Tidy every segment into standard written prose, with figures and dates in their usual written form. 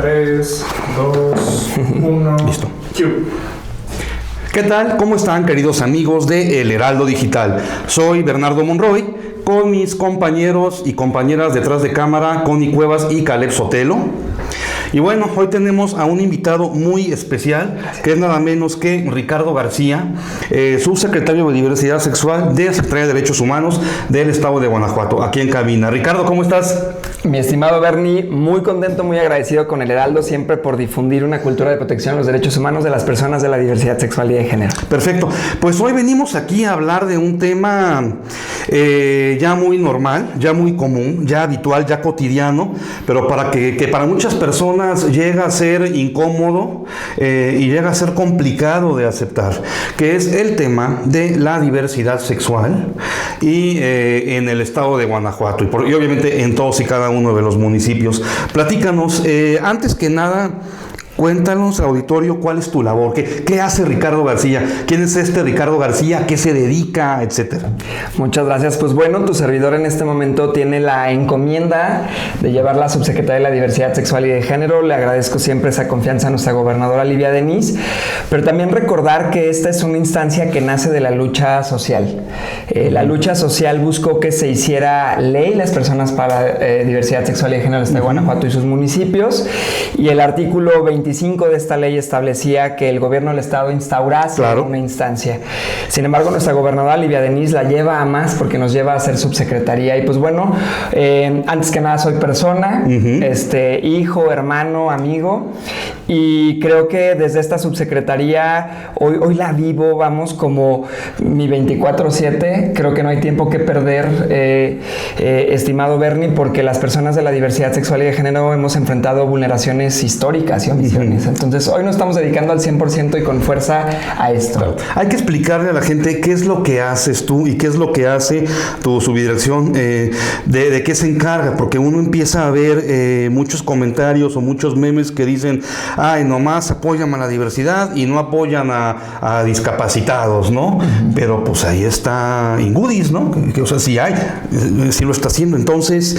3, 2, 1. Listo. Cue. ¿Qué tal? ¿Cómo están, queridos amigos de El Heraldo Digital? Soy Bernardo Monroy, con mis compañeros y compañeras detrás de cámara, Connie Cuevas y Caleb Sotelo. Y bueno, hoy tenemos a un invitado muy especial, que es nada menos que Ricardo García, subsecretario de Diversidad Sexual de la Secretaría de Derechos Humanos del Estado de Guanajuato, aquí en cabina. Ricardo, ¿cómo estás? Mi estimado Bernie, muy contento, muy agradecido con El Heraldo siempre por difundir una cultura de protección de los derechos humanos de las personas de la diversidad sexual y de género. Perfecto. Pues hoy venimos aquí a hablar de un tema ya muy normal, ya muy común, ya habitual, ya cotidiano, pero para que para muchas personas llega a ser incómodo y llega a ser complicado de aceptar, que es el tema de la diversidad sexual y en el estado de Guanajuato y obviamente en todos y cada uno de los municipios. Platícanos, antes que nada, cuéntanos, auditorio, cuál es tu labor, qué hace Ricardo García, quién es este Ricardo García, qué se dedica, etcétera. Muchas gracias. Pues bueno, tu servidor en este momento tiene la encomienda de llevar la subsecretaría de la Diversidad Sexual y de Género. Le agradezco siempre esa confianza a nuestra gobernadora Livia Denis, pero también recordar que esta es una instancia que nace de la lucha social. La lucha social buscó que se hiciera ley las personas para diversidad sexual y de género del Estado de Guanajuato y sus municipios, y el artículo 25 de esta ley establecía que el gobierno del estado instaurase una instancia. Sin embargo, nuestra gobernadora Livia Denis la lleva a más porque nos lleva a ser subsecretaría. Y pues bueno, antes que nada soy persona, hijo, hermano, amigo, y creo que desde esta subsecretaría hoy la vivo, vamos, como mi 24/7. Creo que no hay tiempo que perder, estimado Bernie, porque las personas de la diversidad sexual y de género hemos enfrentado vulneraciones históricas y omisiones. Entonces hoy nos estamos dedicando al 100% y con fuerza a esto. Claro. Hay que explicarle a la gente qué es lo que haces tú y qué es lo que hace tu subdirección, de qué se encarga, porque uno empieza a ver muchos comentarios o muchos memes que dicen, ay, nomás apoyan a la diversidad y no apoyan a discapacitados, ¿no? Pero pues ahí está Ingudis, ¿no? O sea, sí hay, sí lo está haciendo. Entonces,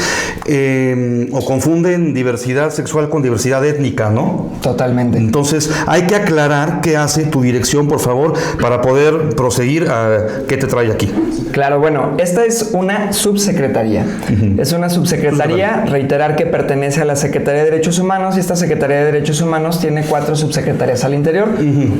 o confunden diversidad sexual con diversidad étnica, ¿no? Totalmente. Entonces, hay que aclarar qué hace tu dirección, por favor, para poder proseguir a qué te trae aquí. Claro, bueno, esta es una subsecretaría. Es una subsecretaría, reiterar que pertenece a la Secretaría de Derechos Humanos, y esta Secretaría de Derechos Humanos tiene 4 subsecretarías al interior.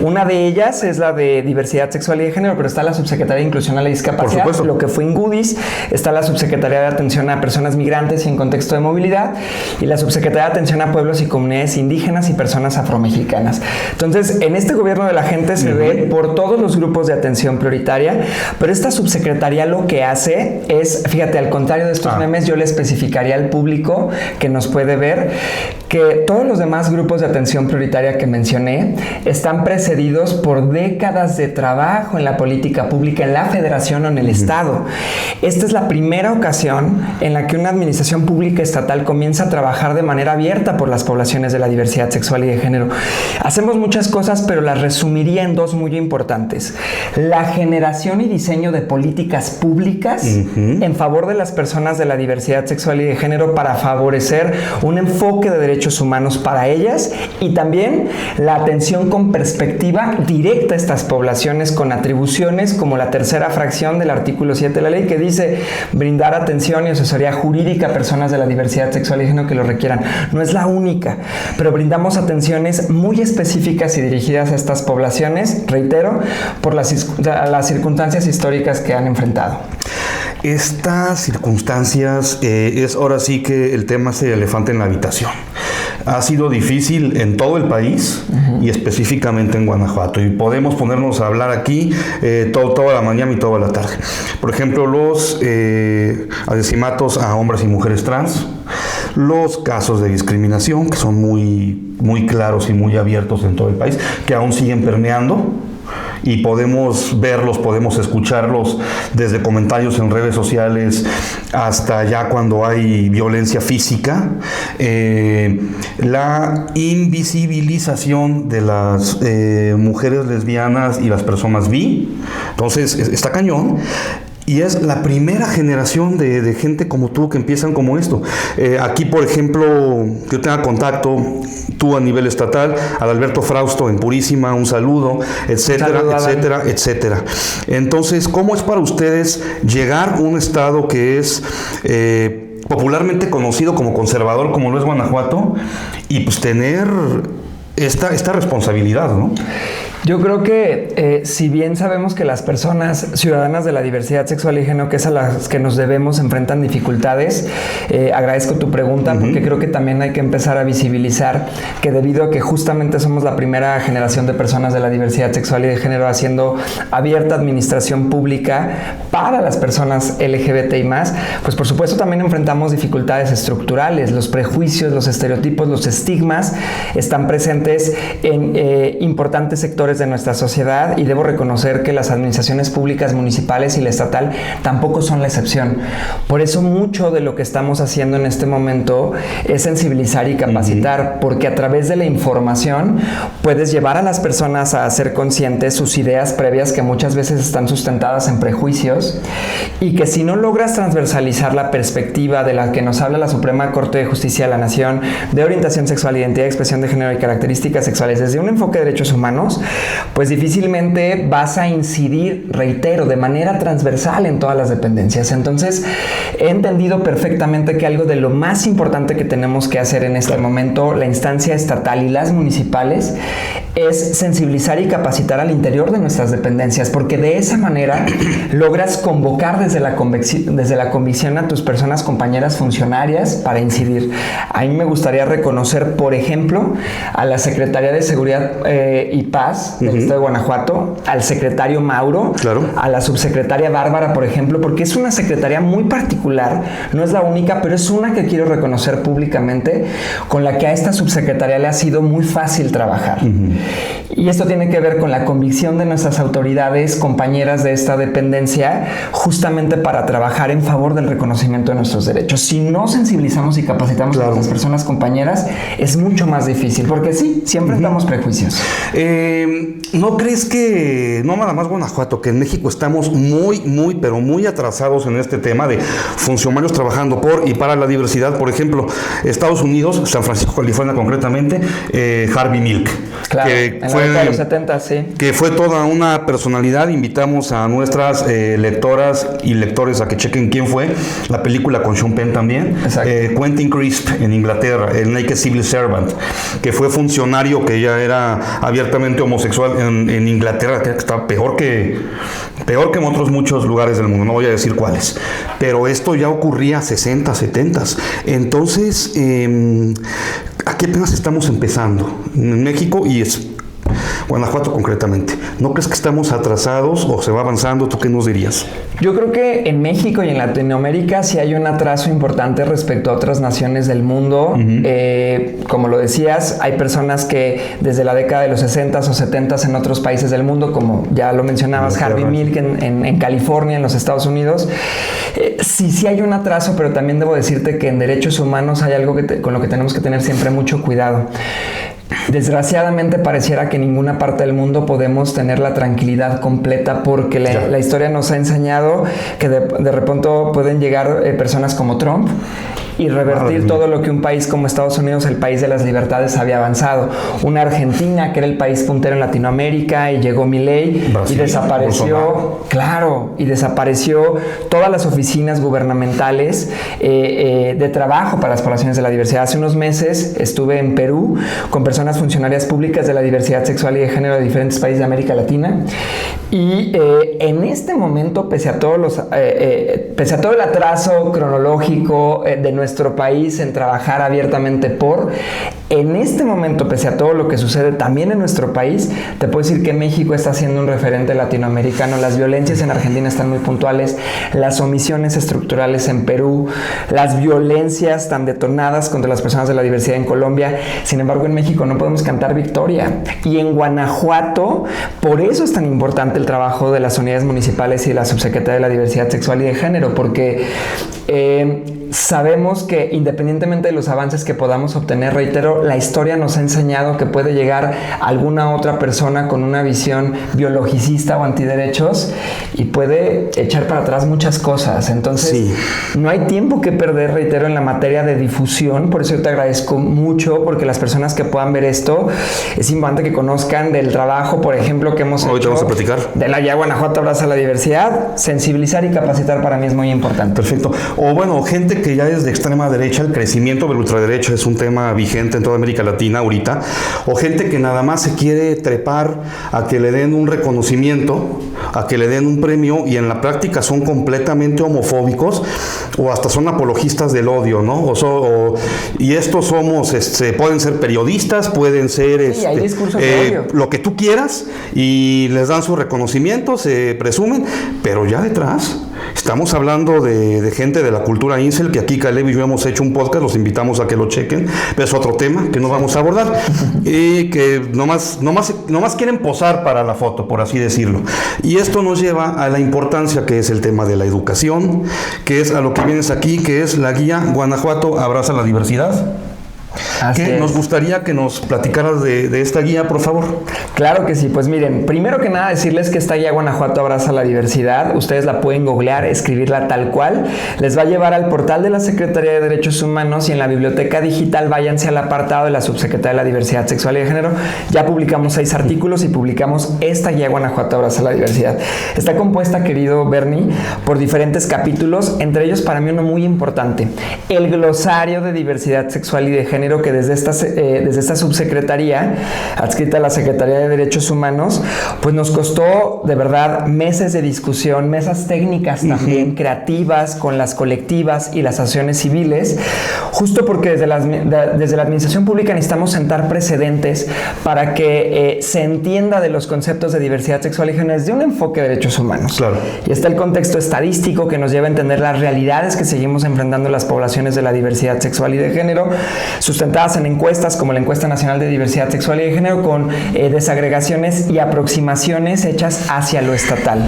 Una de ellas es la de Diversidad Sexual y de Género, pero está la Subsecretaría de Inclusión a la Discapacidad, lo que fue Ingudis, está la Subsecretaría de Atención a Personas Migrantes y en Contexto de Movilidad, y la Subsecretaría de Atención a Pueblos y Comunidades Indígenas y Personas Afromexicanas. Entonces, en este gobierno de la gente se ve por todos los grupos de atención prioritaria, pero esta subsecretaría lo que hace es, fíjate, al contrario de estos memes, yo le especificaría al público que nos puede ver que todos los demás grupos de atención prioritaria que mencioné están precedidos por décadas de trabajo en la política pública en la federación o en el estado. Esta es la primera ocasión en la que una administración pública estatal comienza a trabajar de manera abierta por las poblaciones de la diversidad sexual y de género. Hacemos muchas cosas, pero las resumiría en 2 muy importantes: la generación y diseño de políticas públicas en favor de las personas de la diversidad sexual y de género para favorecer un enfoque de derechos humanos para ellas, y también la atención con perspectiva directa a estas poblaciones con atribuciones como la tercera fracción del artículo 7 de la ley, que dice brindar atención y asesoría jurídica a personas de la diversidad sexual y de género que lo requieran. No es la única, pero brindamos atenciones muy específicas y dirigidas a estas poblaciones, reitero, por las circunstancias históricas que han enfrentado. Estas circunstancias es ahora sí que el tema es el elefante en la habitación. Ha sido difícil en todo el país y específicamente en Guanajuato, y podemos ponernos a hablar aquí toda la mañana y toda la tarde. Por ejemplo, los asesinatos a hombres y mujeres trans, los casos de discriminación que son muy claros y muy abiertos en todo el país, que aún siguen permeando. Y podemos verlos, podemos escucharlos desde comentarios en redes sociales hasta ya cuando hay violencia física, la invisibilización de las mujeres lesbianas y las personas bi. Entonces está cañón. Y es la primera generación de gente como tú que empiezan como esto. Aquí, por ejemplo, que yo tenga contacto, tú a nivel estatal, al Alberto Frausto en Purísima, un saludo, etcétera, etcétera, etcétera. Entonces, ¿cómo es para ustedes llegar a un estado que es popularmente conocido como conservador, como lo es Guanajuato, y pues tener esta responsabilidad, ¿no? Yo creo que si bien sabemos que las personas ciudadanas de la diversidad sexual y género, que es a las que nos debemos, enfrentan dificultades, agradezco tu pregunta porque creo que también hay que empezar a visibilizar que debido a que justamente somos la primera generación de personas de la diversidad sexual y de género haciendo abierta administración pública para las personas LGBT y más, pues por supuesto también enfrentamos dificultades estructurales. Los prejuicios, los estereotipos, los estigmas están presentes en importantes sectores de nuestra sociedad y debo reconocer que las administraciones públicas municipales y la estatal tampoco son la excepción. Por eso mucho de lo que estamos haciendo en este momento es sensibilizar y capacitar, porque a través de la información puedes llevar a las personas a ser conscientes sus ideas previas que muchas veces están sustentadas en prejuicios y que si no logras transversalizar la perspectiva de la que nos habla la Suprema Corte de Justicia de la Nación de orientación sexual, identidad, expresión de género y características sexuales desde un enfoque de derechos humanos, pues difícilmente vas a incidir, reitero, de manera transversal en todas las dependencias. Entonces, he entendido perfectamente que algo de lo más importante que tenemos que hacer en este momento, la instancia estatal y las municipales, es sensibilizar y capacitar al interior de nuestras dependencias, porque de esa manera logras convocar desde la convicción a tus personas compañeras funcionarias para incidir. A mí me gustaría reconocer, por ejemplo, a la Secretaría de Seguridad y Paz del Estado de Guanajuato, al secretario Mauro, a la subsecretaria Bárbara, por ejemplo, porque es una secretaría muy particular, no es la única, pero es una que quiero reconocer públicamente, con la que a esta subsecretaría le ha sido muy fácil trabajar. Y esto tiene que ver con la convicción de nuestras autoridades, compañeras de esta dependencia, justamente para trabajar en favor del reconocimiento de nuestros derechos. Si no sensibilizamos y capacitamos a nuestras personas compañeras, es mucho más difícil, porque sí, siempre enfrentamos prejuicios. ¿No crees que, no nada más Guanajuato, que en México estamos pero muy atrasados en este tema de funcionarios trabajando por y para la diversidad? Por ejemplo, Estados Unidos, San Francisco, California concretamente, Harvey Milk. Claro, en la década de los 70, sí. Que fue toda una personalidad. Invitamos a nuestras lectoras y lectores a que chequen quién fue. La película con Sean Penn también. Quentin Crisp en Inglaterra, el Naked Civil Servant, que fue funcionario que ya era abiertamente homosexual en Inglaterra, que está peor que en otros muchos lugares del mundo, no voy a decir cuáles, pero esto ya ocurría 60, 70. Entonces, aquí apenas estamos empezando en México y Guanajuato concretamente. ¿No crees que estamos atrasados o se va avanzando? ¿Tú qué nos dirías? Yo creo que en México y en Latinoamérica sí hay un atraso importante respecto a otras naciones del mundo. Como lo decías, hay personas que desde la década de los 60s o 70s en otros países del mundo, como ya lo mencionabas, Harvey Milk en California, en los Estados Unidos. Sí hay un atraso, pero también debo decirte que en derechos humanos hay algo con lo que tenemos que tener siempre mucho cuidado. Desgraciadamente pareciera que en ninguna parte del mundo podemos tener la tranquilidad completa porque la historia nos ha enseñado que de repente pueden llegar personas como Trump y revertir todo lo que un país como Estados Unidos, el país de las libertades, había avanzado. Una Argentina que era el país puntero en Latinoamérica y llegó Milei y desapareció, y desapareció todas las oficinas gubernamentales de trabajo para las poblaciones de la diversidad. Hace unos meses estuve en Perú con personas funcionarias públicas de la diversidad sexual y de género de diferentes países de América Latina y en este momento, pese a todo el atraso cronológico de nuestro país en trabajar abiertamente en este momento, pese a todo lo que sucede también en nuestro país, te puedo decir que México está siendo un referente latinoamericano. Las violencias en Argentina están muy puntuales, las omisiones estructurales en Perú, las violencias tan detonadas contra las personas de la diversidad en Colombia. Sin embargo, en México no podemos cantar victoria. Y en Guanajuato, por eso es tan importante el trabajo de las unidades municipales y de la subsecretaría de la diversidad sexual y de género, porque sabemos que independientemente de los avances que podamos obtener, reitero, la historia nos ha enseñado que puede llegar alguna otra persona con una visión biologicista o antiderechos y puede echar para atrás muchas cosas. Entonces, no hay tiempo que perder, reitero, en la materia de difusión. Por eso yo te agradezco mucho, porque las personas que puedan ver esto, es importante que conozcan del trabajo, por ejemplo, que hemos hecho. Vamos a platicar. De la guía Guanajuato Abraza la Diversidad. Sensibilizar y capacitar para mí es muy importante. Perfecto. O bueno, gente que ya es de extrema derecha, el crecimiento de la ultraderecha es un tema vigente en toda América Latina ahorita. O gente que nada más se quiere trepar a que le den un reconocimiento, a que le den un premio, y en la práctica son completamente homofóbicos o hasta son apologistas del odio, ¿no? Y estos somos, pueden ser periodistas, pueden ser hay discursos de odio. Lo que tú quieras, y les dan su reconocimiento, se presumen, pero ya detrás estamos hablando de gente de la cultura incel, que aquí Caleb y yo hemos hecho un podcast, los invitamos a que lo chequen, pero es otro tema que no vamos a abordar, y que nomás quieren posar para la foto, por así decirlo. Y esto nos lleva a la importancia que es el tema de la educación, que es a lo que vienes aquí, que es la guía Guanajuato Abraza la Diversidad. Nos gustaría que nos platicaras de esta guía, por favor. Claro que sí. Pues miren, primero que nada decirles que esta guía Guanajuato Abraza la Diversidad, ustedes la pueden googlear, escribirla tal cual, les va a llevar al portal de la Secretaría de Derechos Humanos, y en la biblioteca digital váyanse al apartado de la Subsecretaría de la Diversidad Sexual y de Género. Ya publicamos 6 artículos y publicamos esta guía Guanajuato Abraza la Diversidad. Está compuesta, querido Bernie, por diferentes capítulos, entre ellos para mí uno muy importante, el glosario de diversidad sexual y de género, que desde esta subsecretaría adscrita a la Secretaría de Derechos Humanos, pues nos costó de verdad meses de discusión, mesas técnicas también creativas con las colectivas y las asociaciones civiles, justo porque desde la administración pública necesitamos sentar precedentes para que se entienda de los conceptos de diversidad sexual y género desde un enfoque de derechos humanos. Claro. Y está el contexto estadístico que nos lleva a entender las realidades que seguimos enfrentando las poblaciones de la diversidad sexual y de género, sustentadas en encuestas como la Encuesta Nacional de Diversidad Sexual y de Género, con desagregaciones y aproximaciones hechas hacia lo estatal.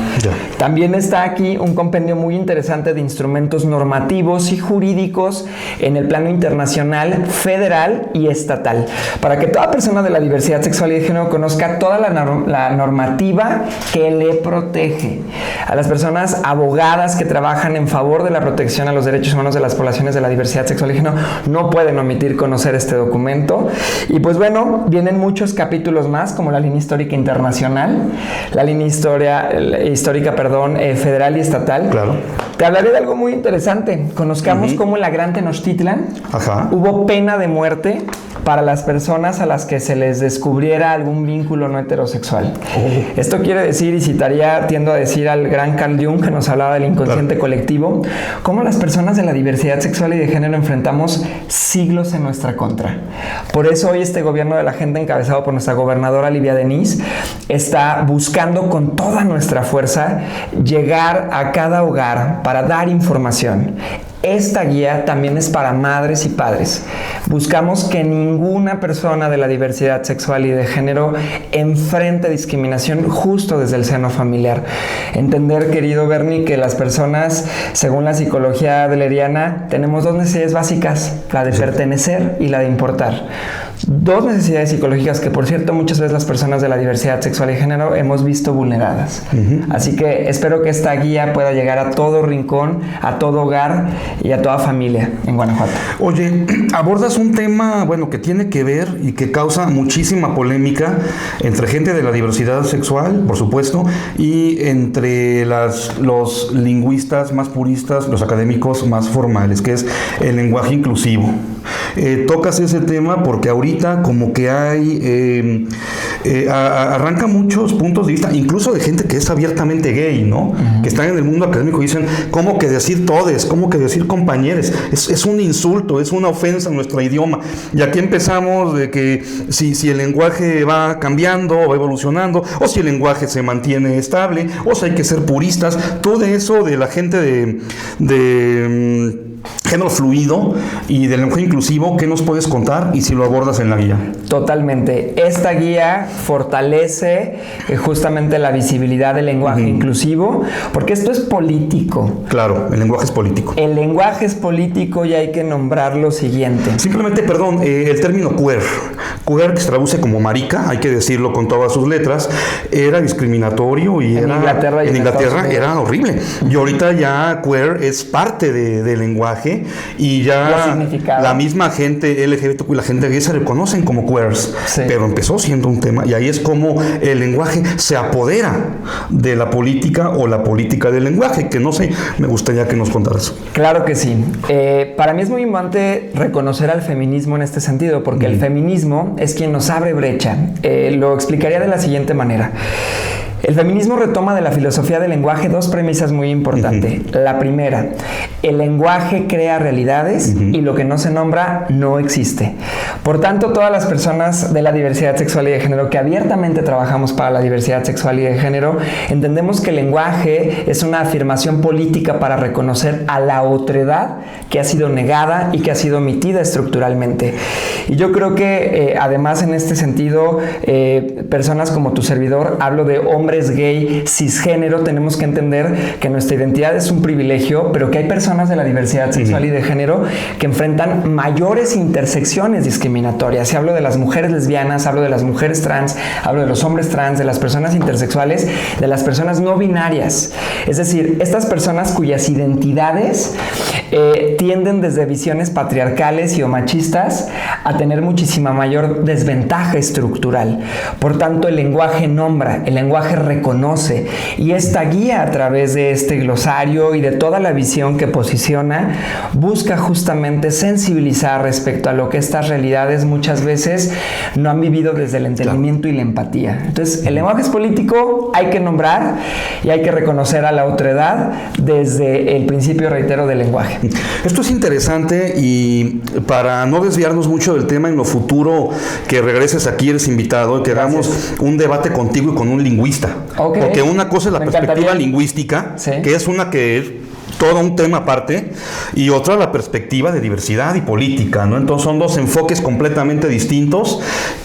También está aquí un compendio muy interesante de instrumentos normativos y jurídicos en el plano internacional, federal y estatal, para que toda persona de la diversidad sexual y de género conozca toda la normativa que le protege. A las personas abogadas que trabajan en favor de la protección a los derechos humanos de las poblaciones de la diversidad sexual y de género no pueden omitir conocer este documento. Y pues bueno, vienen muchos capítulos más, como la línea histórica internacional, la línea histórica federal y estatal. Claro. Te hablaré de algo muy interesante. Conozcamos cómo en la Gran Tenochtitlan hubo pena de muerte para las personas a las que se les descubriera algún vínculo no heterosexual. Esto quiere decir, y tiendo a decir al gran Carl Jung, que nos hablaba del inconsciente colectivo, cómo las personas de la diversidad sexual y de género enfrentamos siglos en nuestra contra. Por eso hoy este gobierno de la gente, encabezado por nuestra gobernadora Livia Denis, está buscando con toda nuestra fuerza llegar a cada hogar para dar información. Esta guía también es para madres y padres. Buscamos que ninguna persona de la diversidad sexual y de género enfrente discriminación justo desde el seno familiar. Entender, querido Bernie, que las personas, según la psicología adleriana, tenemos 2 necesidades básicas, la de pertenecer y la de importar. 2 necesidades psicológicas que, por cierto, muchas veces las personas de la diversidad sexual y género hemos visto vulneradas. Así que espero que esta guía pueda llegar a todo rincón, a todo hogar y a toda familia en Guanajuato. Oye, abordas un tema, que tiene que ver y que causa muchísima polémica entre gente de la diversidad sexual, por supuesto, y entre los lingüistas más puristas, los académicos más formales, que es el lenguaje inclusivo. Tocas ese tema porque ahorita como que hay arranca muchos puntos de vista, incluso de gente que es abiertamente gay, ¿no? Que están en el mundo académico y dicen, ¿cómo que decir todes? ¿Cómo que decir compañeros? Es un insulto, es una ofensa a nuestro idioma. Y aquí empezamos de que si el lenguaje va cambiando, va evolucionando, o si el lenguaje se mantiene estable, o si hay que ser puristas. Todo eso de la gente de género fluido y del lenguaje inclusivo, ¿qué nos puedes contar y si lo abordas en la guía? Totalmente. Esta guía fortalece justamente la visibilidad del lenguaje inclusivo, porque esto es político. Claro, el lenguaje es político. El lenguaje es político y hay que nombrar lo siguiente. Simplemente, perdón, el término queer, que se traduce como marica, hay que decirlo con todas sus letras, era discriminatorio y En Inglaterra era horrible. Y ahorita ya queer es parte del lenguaje y ya la misma gente LGBTQ, la gente gay se reconocen como queers, pero empezó siendo un tema y ahí es como el lenguaje se apodera de la política o la política del lenguaje, que no sé, me gustaría que nos contaras. Claro que sí. Para mí es muy importante reconocer al feminismo en este sentido, porque el feminismo es quien nos abre brecha. Lo explicaría de la siguiente manera. El feminismo retoma de la filosofía del lenguaje dos premisas muy importantes. La primera, el lenguaje crea realidades y lo que no se nombra no existe. Por tanto, todas las personas de la diversidad sexual y de género que abiertamente trabajamos para la diversidad sexual y de género, entendemos que el lenguaje es una afirmación política para reconocer a la otredad que ha sido negada y que ha sido omitida estructuralmente. Y yo creo que además en este sentido, personas como tu servidor, hablo de hombres gay, cisgénero, tenemos que entender que nuestra identidad es un privilegio, pero que hay personas de la diversidad sexual y de género que enfrentan mayores intersecciones discriminatorias. Y hablo de las mujeres lesbianas, hablo de las mujeres trans, hablo de los hombres trans, de las personas intersexuales, de las personas no binarias. Es decir, estas personas cuyas identidades tienden desde visiones patriarcales y o machistas a tener muchísima mayor desventaja estructural. Por tanto, el lenguaje nombra, el lenguaje reconoce, y esta guía a través de este glosario y de toda la visión que posiciona busca justamente sensibilizar respecto a lo que estas realidades muchas veces no han vivido desde el entendimiento y la empatía. Entonces, el lenguaje es político, hay que nombrar y hay que reconocer a la otredad desde el principio, reitero, del lenguaje. Esto es interesante y para no desviarnos mucho del tema en lo futuro, que regreses aquí, eres invitado y que hagamos un debate contigo y con un lingüista. Okay. Porque una cosa es la perspectiva lingüística, que es una que es todo un tema aparte, y otra la perspectiva de diversidad y política, ¿no? Entonces son dos enfoques completamente distintos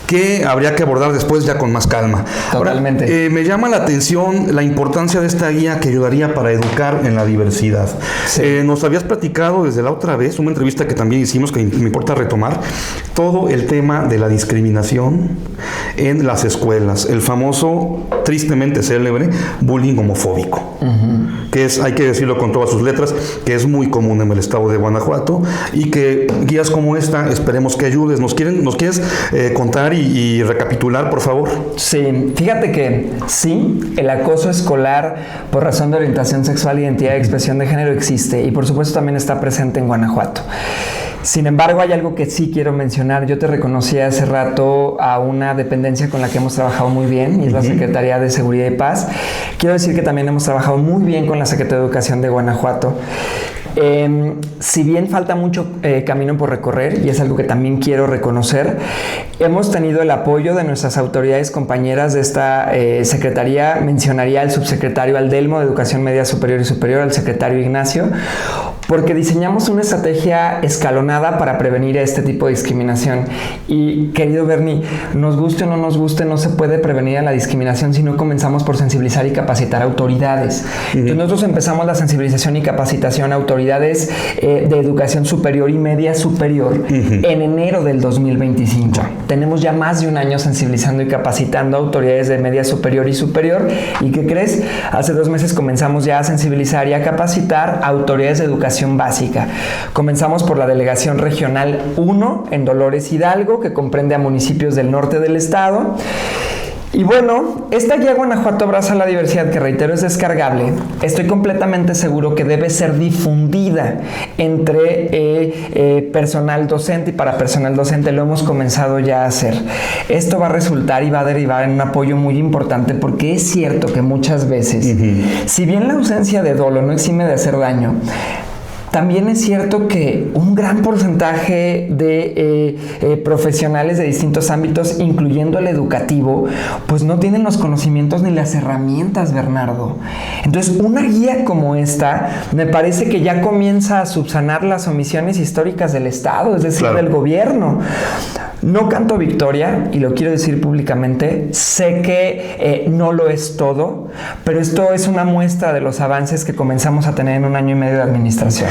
que habría que abordar después ya con más calma. Totalmente. Ahora, me llama la atención la importancia de esta guía que ayudaría para educar en la diversidad. Sí. Nos habías platicado desde la otra vez, una entrevista que también hicimos, que me importa retomar, todo el tema de la discriminación en las escuelas, el famoso, tristemente célebre, bullying homofóbico, que es, hay que decirlo con todas sus letras, que es muy común en el estado de Guanajuato y que guías como esta esperemos que ayudes. ¿Nos quieres contar y recapitular, por favor? Sí, fíjate que sí, el acoso escolar por razón de orientación sexual, identidad y expresión de género existe y por supuesto también está presente en Guanajuato. Sin embargo, hay algo que sí quiero mencionar. Yo te reconocí hace rato a una dependencia con la que hemos trabajado muy bien, y es la Secretaría de Seguridad y Paz. Quiero decir que también hemos trabajado muy bien con la Secretaría de Educación de Guanajuato. Si bien falta mucho camino por recorrer, y es algo que también quiero reconocer, hemos tenido el apoyo de nuestras autoridades compañeras de esta secretaría. Mencionaría al subsecretario Aldelmo de Educación Media Superior y Superior, al secretario Ignacio, porque diseñamos una estrategia escalonada para prevenir este tipo de discriminación. Y querido Bernie, nos guste o no nos guste, no se puede prevenir a la discriminación si no comenzamos por sensibilizar y capacitar autoridades. Entonces nosotros empezamos la sensibilización y capacitación a autoridades de educación superior y media superior en enero del 2025. Tenemos ya más de un año sensibilizando y capacitando a autoridades de media superior y superior. ¿Y qué crees? Hace 2 meses comenzamos ya a sensibilizar y a capacitar a autoridades de educación básica. Comenzamos por la Delegación Regional 1 en Dolores Hidalgo, que comprende a municipios del norte del estado. Y bueno, esta guía Guanajuato Abraza la Diversidad, que reitero es descargable, estoy completamente seguro que debe ser difundida entre personal docente y para personal docente. Lo hemos comenzado ya a hacer. Esto va a resultar y va a derivar en un apoyo muy importante, porque es cierto que muchas veces, si bien la ausencia de dolo no exime de hacer daño, también es cierto que un gran porcentaje de profesionales de distintos ámbitos, incluyendo el educativo, pues no tienen los conocimientos ni las herramientas, Bernardo. Entonces, una guía como esta me parece que ya comienza a subsanar las omisiones históricas del Estado, es decir, del gobierno. No canto victoria, y lo quiero decir públicamente. Sé que no lo es todo, pero esto es una muestra de los avances que comenzamos a tener en 1 año y medio de administración.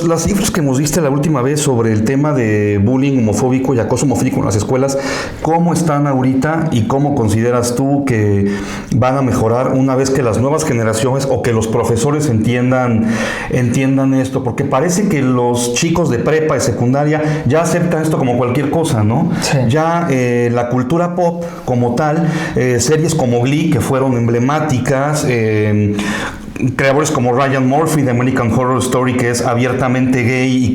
Las cifras que nos diste la última vez sobre el tema de bullying homofóbico y acoso homofóbico en las escuelas, ¿cómo están ahorita y cómo consideras tú que van a mejorar una vez que las nuevas generaciones o que los profesores entiendan esto? Porque parece que los chicos de prepa y secundaria ya aceptan esto como cualquier cosa, ¿no? Sí. Ya la cultura pop como tal, series como Glee, que fueron emblemáticas, creadores como Ryan Murphy de American Horror Story, que es abiertamente gay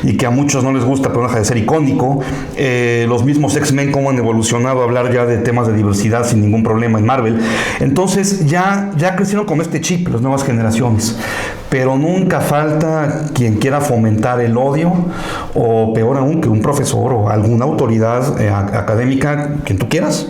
y que a muchos no les gusta, pero no deja de ser icónico. Los mismos X-Men, cómo han evolucionado a hablar ya de temas de diversidad sin ningún problema en Marvel. Entonces ya crecieron con este chip las nuevas generaciones, pero nunca falta quien quiera fomentar el odio, o peor aún, que un profesor o alguna autoridad académica, quien tú quieras,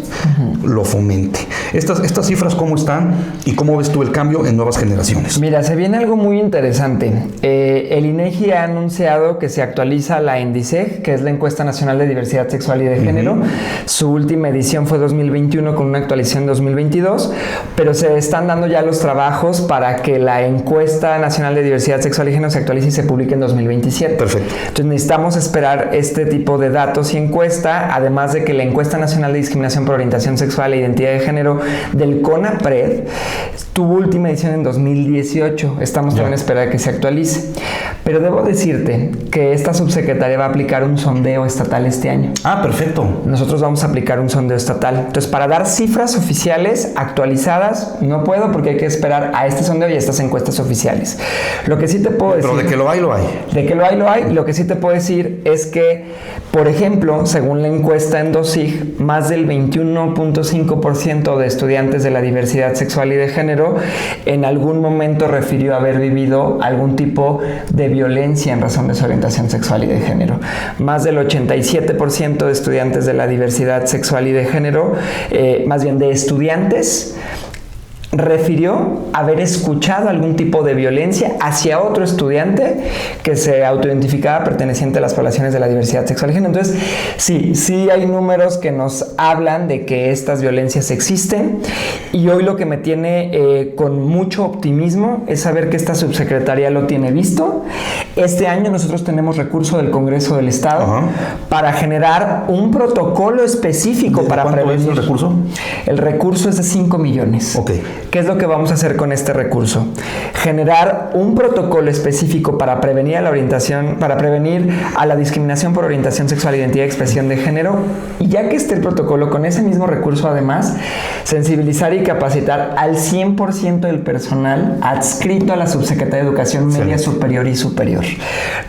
lo fomente. Estas cifras, ¿cómo están? ¿Y cómo ves tú el cambio en nuevas generaciones? Mira, se viene algo muy interesante. El INEGI ha anunciado que se actualiza la ENDISEG, que es la Encuesta Nacional de Diversidad Sexual y de Género. Su última edición fue 2021 con una actualización 2022, pero se están dando ya los trabajos para que la Encuesta Nacional de Diversidad Sexual y Género se actualice y se publique en 2027. Perfecto. Entonces necesitamos esperar este tipo de datos y encuesta, además de que la Encuesta Nacional de Discriminación por Orientación Sexual e Identidad de Género del CONAPRED tuvo última edición en 2018. Estamos también en espera de que se actualice. Pero debo decirte que esta subsecretaría va a aplicar un sondeo estatal este año. Ah, perfecto. Nosotros vamos a aplicar un sondeo estatal. Entonces, para dar cifras oficiales actualizadas, no puedo, porque hay que esperar a este sondeo y a estas encuestas oficiales. Lo que sí te puedo decir... Pero de que lo hay, lo hay. De que lo hay, lo hay. Lo que sí te puedo decir es que, por ejemplo, según la encuesta en DOSIG, más del 21.5% de estudiantes de la diversidad sexual y de género en algún momento refirió haber vivido algún tipo de violencia en razón de su orientación sexual y de género. Más del 87% de estudiantes de la diversidad sexual y de género, más bien de estudiantes, refirió haber escuchado algún tipo de violencia hacia otro estudiante que se autoidentificaba perteneciente a las poblaciones de la diversidad sexual y género. Entonces, sí hay números que nos hablan de que estas violencias existen, y hoy lo que me tiene con mucho optimismo es saber que esta subsecretaría lo tiene visto. Este año nosotros tenemos recurso del Congreso del Estado para generar un protocolo específico para prevenir. ¿Cuánto es el recurso? El recurso es de 5 millones. Ok. ¿Qué es lo que vamos a hacer con este recurso? Generar un protocolo específico para prevenir a la discriminación por orientación sexual, identidad y expresión de género, y ya que esté el protocolo, con ese mismo recurso, además, sensibilizar y capacitar al 100% del personal adscrito a la Subsecretaría de Educación Media, Superior y Superior,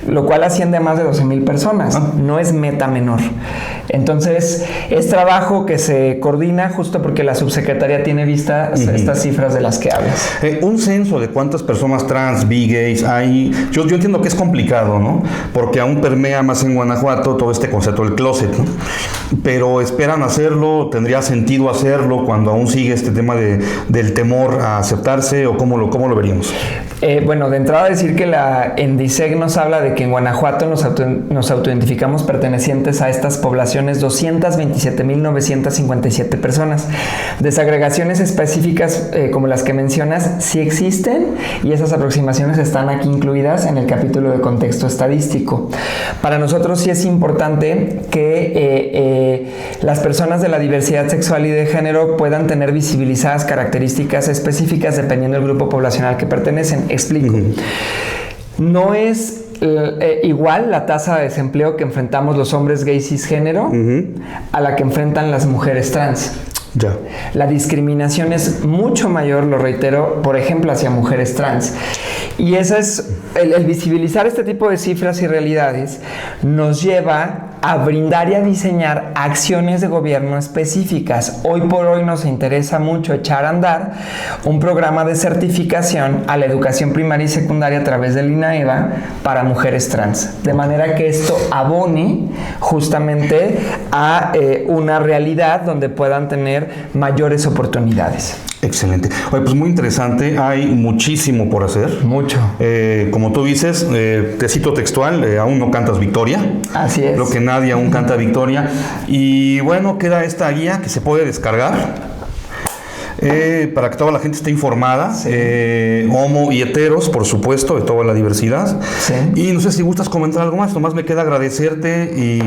lo cual asciende a más de 12,000 personas. No es meta menor. Entonces, es trabajo que se coordina justo porque la subsecretaría tiene vistas estas cifras de las que hablas. Un censo de cuántas personas trans, bi, gays hay. Yo entiendo que es complicado, ¿no? Porque aún permea más en Guanajuato todo este concepto del closet, ¿no? Pero esperan hacerlo, tendría sentido hacerlo cuando aún sigue este tema del temor a aceptarse, o cómo lo veríamos. Bueno, de entrada decir que la ENDISEG nos habla de que en Guanajuato nos autoidentificamos pertenecientes a estas poblaciones 227,957 personas. Desagregaciones específicas como las que mencionas sí existen, y esas aproximaciones están aquí incluidas en el capítulo de contexto estadístico. Para nosotros sí es importante que las personas de la diversidad sexual y de género puedan tener visibilizadas características específicas dependiendo del grupo poblacional que pertenecen. Explico. No es igual la tasa de desempleo que enfrentamos los hombres gays cisgénero a la que enfrentan las mujeres trans. Ya. La discriminación es mucho mayor, lo reitero, por ejemplo, hacia mujeres trans. Y eso es el visibilizar este tipo de cifras y realidades nos lleva a brindar y a diseñar acciones de gobierno específicas. Hoy por hoy nos interesa mucho echar a andar un programa de certificación a la educación primaria y secundaria a través del INAEVA para mujeres trans, de manera que esto abone justamente a una realidad donde puedan tener mayores oportunidades. Excelente. Oye, pues muy interesante. Hay muchísimo por hacer. Mucho. Como tú dices, te cito textual, aún no cantas victoria. Así es. Lo que nadie aún canta victoria. Y bueno, queda esta guía que se puede descargar. Para que toda la gente esté informada, homo y heteros, por supuesto, de toda la diversidad. Sí. Y no sé si gustas comentar algo más, nomás me queda agradecerte y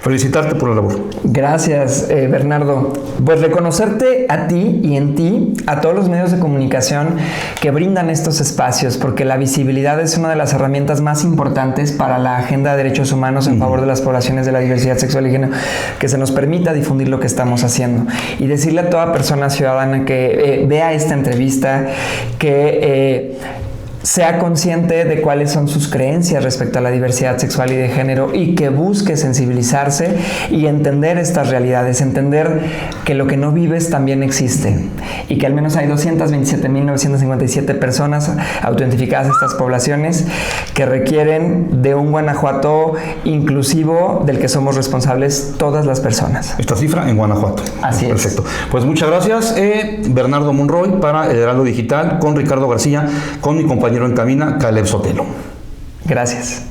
felicitarte por la labor. Gracias, Bernardo. Pues reconocerte a ti y en ti, a todos los medios de comunicación que brindan estos espacios, porque la visibilidad es una de las herramientas más importantes para la agenda de derechos humanos en favor de las poblaciones de la diversidad sexual y género, que se nos permita difundir lo que estamos haciendo. Y decirle a toda persona ciudadana que vea esta entrevista, que sea consciente de cuáles son sus creencias respecto a la diversidad sexual y de género y que busque sensibilizarse y entender estas realidades, entender que lo que no vives también existe y que al menos hay 227.957 personas autoidentificadas en estas poblaciones que requieren de un Guanajuato inclusivo del que somos responsables todas las personas. Esta cifra en Guanajuato. Así es. Perfecto. Pues muchas gracias, Bernardo Monroy para El Heraldo Digital, con Ricardo García, con mi compañero en cabina, Caleb Sotelo. Gracias.